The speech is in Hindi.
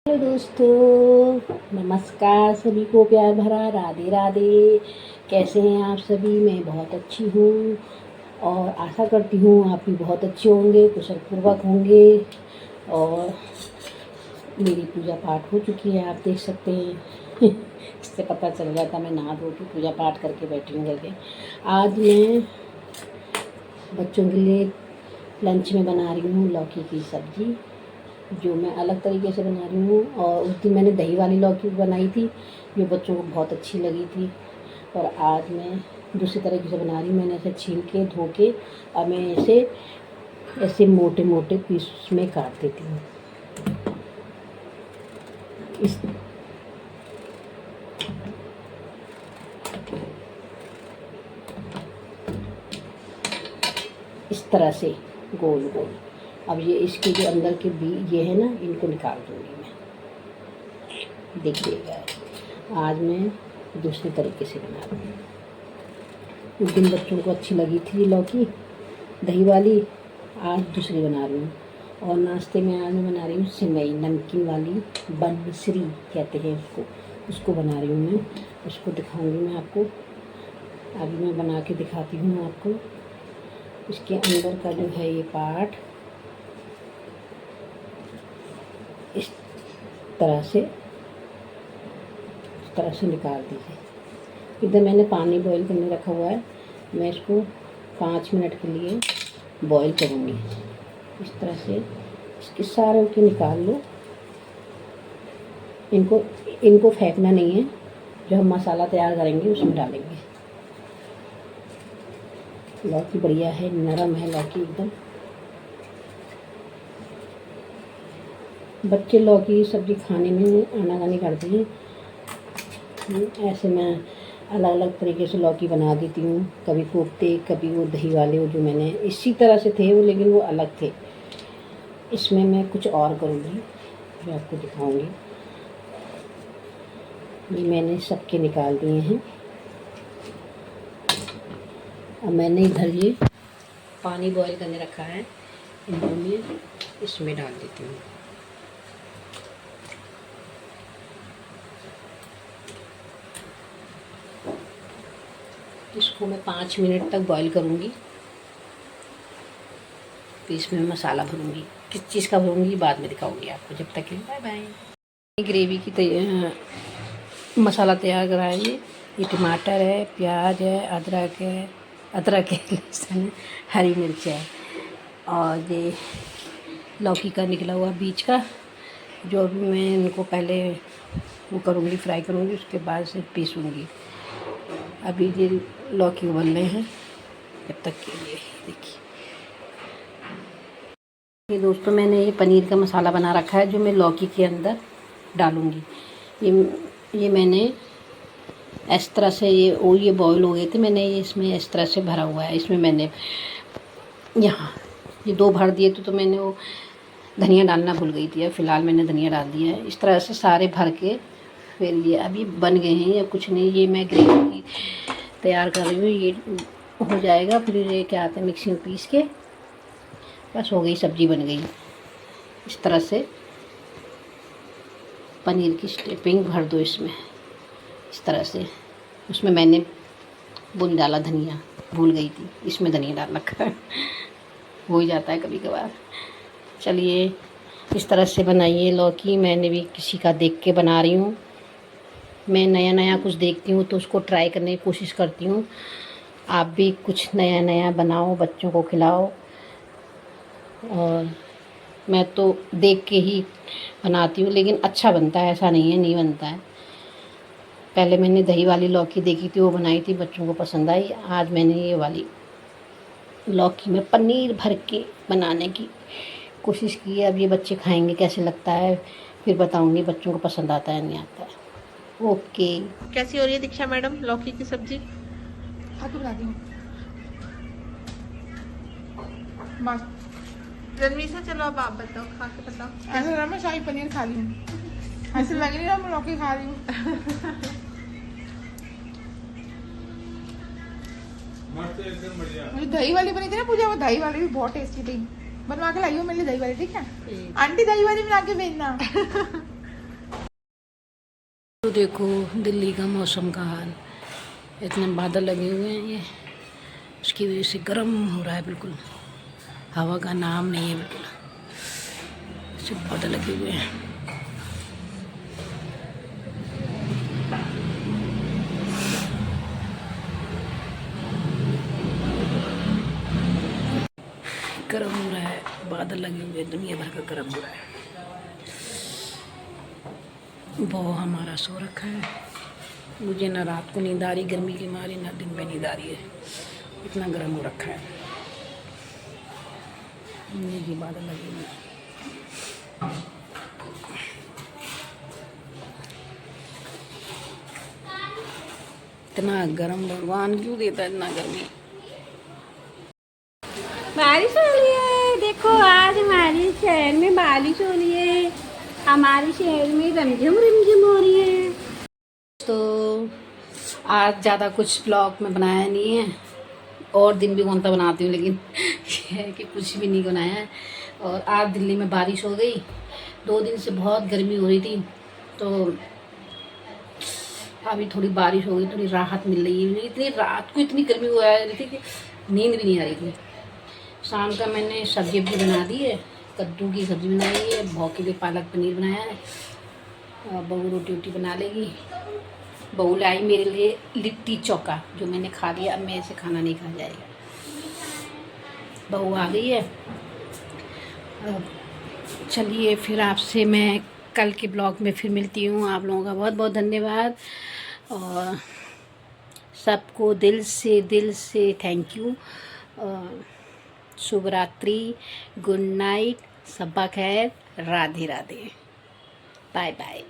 हेलो दोस्तों, नमस्कार। सभी को प्यार भरा राधे राधे। कैसे हैं आप सभी? मैं बहुत अच्छी हूँ और आशा करती हूँ आप भी बहुत अच्छे होंगे, कुशल पूर्वक होंगे। और मेरी पूजा पाठ हो चुकी है, आप देख सकते हैं। इससे पता चल जाता मैं नहा धो के पूजा पाठ करके बैठी हूँ करके। आज मैं बच्चों के लिए लंच में बना रही हूँ लौकी की सब्ज़ी, जो मैं अलग तरीके से बना रही हूँ। और उस दिन मैंने दही वाली लौकी बनाई थी, जो बच्चों को बहुत अच्छी लगी थी। और आज मैं दूसरी तरीके से बना रही हूँ। मैंने ऐसे छील के धो के और मैं ऐसे मोटे मोटे पीस में काट देती हूँ। इस तरह से गोल गोल। अब ये इसके जो अंदर के ये है ना, इनको निकाल दूँगी मैं। देखिएगा, आज मैं दूसरे तरीके से बना रही हूँ। उस दिन बच्चों को अच्छी लगी थी लौकी दही वाली, आज दूसरी बना रही हूँ। और नाश्ते में आज मैं बना रही हूँ सिमई, नमकीन वाली बनश्री कहते हैं उसको बना रही हूँ मैं। उसको दिखाऊंगी मैं आपको, अभी मैं बना के दिखाती हूँ आपको। इसके अंदर का जो है ये पार्ट इस तरह से निकाल दीजिए। इधर मैंने पानी बॉईल करने रखा हुआ है, मैं इसको 5 मिनट के लिए बॉईल करूँगी। इस तरह से इसके सारे के निकाल लो। इनको फेंकना नहीं है, जो हम मसाला तैयार करेंगे उसमें डालेंगे। लौकी बढ़िया है, नरम है लौकी एकदम। बच्चे लौकी की सब्ज़ी खाने में आनाकानी करते हैं। ऐसे मैं अलग अलग तरीके से लौकी बना देती हूँ, कभी कोफ्ते, कभी वो दही वाले, वो जो मैंने इसी तरह से थे वो, लेकिन वो अलग थे। इसमें मैं कुछ और करूँगी जो आपको दिखाऊँगी। ये मैंने सबके निकाल दिए हैं। अब मैंने इधर ये पानी बॉईल करने रखा है, इनको मैं इसमें डाल देती हूँ। इसको मैं 5 मिनट तक बॉईल करूँगी। तो इसमें मसाला भरूँगी, किस चीज़ का भरूँगी बाद में दिखाऊँगी आपको। जब तक के लिए बाय बाय। ग्रेवी की मसाला तैयार कराएंगे। ये टमाटर है, प्याज है, अदरक है, लहसुन है, हरी मिर्च है, और ये लौकी का निकला हुआ बीज का, जो भी मैं इनको पहले वो करूँगी, फ्राई करूँगी, उसके बाद से पीसूँगी। अभी ये लौकी उबल रहे हैं, जब तक के लिए देखिए। ये दोस्तों, मैंने ये पनीर का मसाला बना रखा है, जो मैं लौकी के अंदर डालूँगी। ये मैंने इस तरह से ये बॉईल हो गए थे, मैंने ये इसमें इस तरह से भरा हुआ है। इसमें मैंने यहाँ ये 2 भर दिए तो मैंने वो धनिया डालना भूल गई थी। फ़िलहाल मैंने धनिया डाल दिया है। इस तरह से सारे भर के फिर ये अभी बन गए हैं या कुछ नहीं। ये मैं ग्रेवी तैयार कर रही हूँ, ये हो जाएगा। फिर ये क्या आते हैं, मिक्सी में पीस के बस हो गई, सब्ज़ी बन गई। इस तरह से पनीर की स्टफिंग भर दो इसमें, इस तरह से। उसमें मैंने बुन डाला धनिया, भूल गई थी, इसमें धनिया डाल रखा है। हो ही जाता है कभी कभार। चलिए, इस तरह से बनाइए लौकी। मैंने भी किसी का देख के बना रही हूँ। मैं नया नया कुछ देखती हूँ तो उसको ट्राई करने की कोशिश करती हूँ। आप भी कुछ नया नया बनाओ, बच्चों को खिलाओ। और मैं तो देख के ही बनाती हूँ, लेकिन अच्छा बनता है, ऐसा नहीं है नहीं बनता है। पहले मैंने दही वाली लौकी देखी थी, वो बनाई थी, बच्चों को पसंद आई। आज मैंने ये वाली लौकी में पनीर भर के बनाने की कोशिश की है। अब ये बच्चे खाएंगे, कैसे लगता है फिर बताऊंगी, बच्चों को पसंद आता है नहीं आता है। ओके। कैसी हो रही है दीक्षा मैडम लौकी की सब्जी? खा के बताती हूँ। बस रणवीर से चलो, अब आप बताओ, खा के बताओ। ऐसा लग रहा है मैं शाही पनीर खा रही हूँ। ऐसे लग नहीं रहा मैं लौकी खा रही हूँ। मुझे दही वाली बनी थी ना पूजा, वो दही वाली भी बहुत टेस्टी थी। बनवा के लाई हो मेरे लिए दही वाली, ठीक है? आंटी दही वाली बना के भेजना। तो देखो दिल्ली का मौसम का हाल, इतने बादल लगे हुए हैं, ये उसकी वजह से गर्म हो रहा है बिल्कुल, हवा का नाम नहीं है, बिल्कुल सिर्फ बादल लगे हुए हैं। गर्म हो रहा है, बादल लगे हुए, दुनिया भर का गर्म हो रहा है। वो हमारा सो रखा है, मुझे ना रात को नींद आ रही गर्मी की मारी, ना दिन में नींद आ रही है, इतना गर्म हो रखा है। ये बादल लगे हुए हैं। इतना गर्म भगवान क्यों देता है इतना गर्मी। बारिश हो रही है, देखो आज हमारे शहर में बारिश हो रही है, हमारे शहर में रिमझिम रिमझिम हो रही है। तो आज ज़्यादा ब्लॉग में बनाया नहीं है, और दिन भी कौन सा बनाती हूँ, लेकिन ये है कि कुछ भी नहीं बनाया है। और आज दिल्ली में बारिश हो गई, 2 दिन से बहुत गर्मी हो रही थी, तो अभी थोड़ी बारिश हो गई, थोड़ी राहत मिल रही है। इतनी रात को इतनी गर्मी हो रही थी कि नींद भी नहीं आ रही थी। शाम का मैंने सब्जी भी बना दी है, कद्दू की सब्ज़ी बनाई है, बहू के लिए पालक पनीर बनाया है, और बहू रोटी वोटी बना लेगी। बहू लाई मेरे लिए लिट्टी चोखा, जो मैंने खा लिया, अब मेरे से खाना नहीं खा जाएगा। बहू आ गई है। अब चलिए फिर आपसे मैं कल के ब्लॉग में फिर मिलती हूँ। आप लोगों का बहुत बहुत धन्यवाद, और सबको दिल से थैंक यू। शुभ रात्रि, गुड नाइट, सब्बा खैर, राधे राधे, बाय बाय।